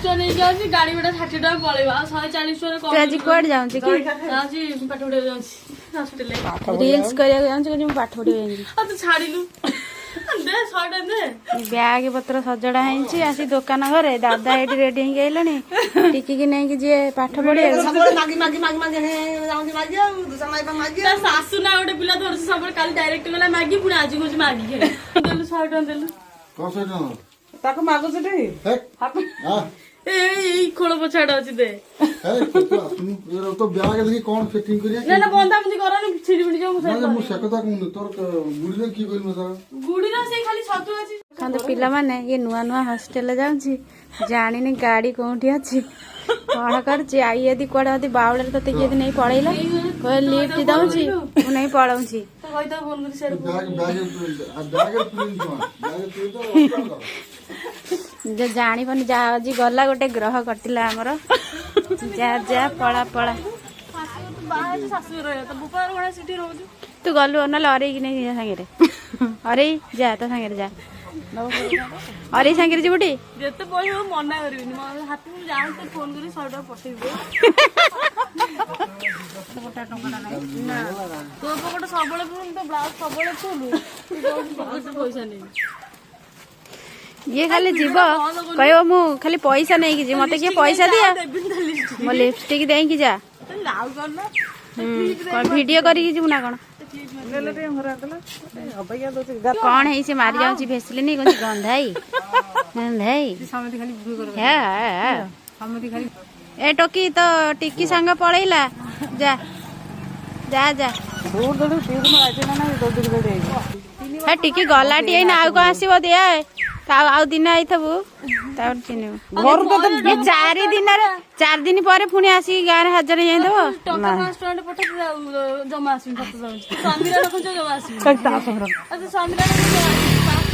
टका नहीं जाउची गाड़ी बेटा 60 टका पळेबा 140 टका तू आज कुआड जाउची कि जाउची पाठ पढे जाउची हॉस्पिटल रील्स करिया जाउची कि मैं पाठ पढे जाउची आ तू छाड़िलु दे 100 टका दे बैग पत्र सजड़ा है आसी दुकान घरे दादा एटी रेडी हो गए टिकी की नहीं कि जी पाठ पढ़े सासू ना गोटे पिला धरछ सब काली डायरेक्ट गला मागी पुणी आज कुछ मागी खेले देलु 100 टका देलु कौन सा ना ताको मागो छटे हां ए खोल पछाड़ अछि दे तो ब्याग देखि कौन फिटिंग करिया ना ना बंदा बंदी करनी छिड़ी बिड़ी जाऊ ना मु सेकता कोन तोर गुडी की कइल मता गुडी ना से खाली छतु अछि खान पिला माने ये नुआ नुआ हॉस्टल जाउची जानिनी गाड़ी कोठी अछि कौन कर आई यदि कोडा यदि बावले तते यदि नहीं पळैला कोई लिफ्ट दउची मु नहीं पळौची तो होइता फोन कर से बैग प्रिंट जो जानी पनी जा आज गला गोटे ग्रह कटिला हमर जा जा पळा पळा बाहर सासू रहे तो बुपार कोना सिटी रहू तू गलु न लरे कि नहीं संगे रे अरे जा तो संगे जा अरे संगे जीबुटी जेते पैसा मना करबिनी म हाथ में जान तो फोन करी 100 टका पठेइबे गोटा टंका ना तो पकड़ सबले फोन तो ब्लाउज सबले खोलु पैसा नहीं ये खाली जीव कहो मु खाली पैसा नहीं कि मत किए पैसा दिया मो लिपस्टिक दे कि जा लाउ करना कौन वीडियो करी जीव ना कौन कौन है से मारी जाऊँ भेसलिनी कौन गंधाई गंधाई ए टोकी तो टिकी सांग पलैला जा जा जा टिकी गलाटी ना आउ कौन आसब दिया आउ दिन आईथबु घर 4 दिन पर पुणी आसिक गाँव हाजर हो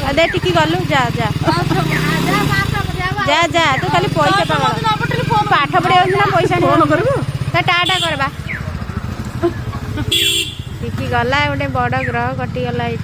अदे टिकी गलु जा जा जा जा तू खाली पैसा पाठ पढ़ा ना पैसा टाटा करवा टिकी गला गोटे बड़ ग्रह कटिगला ये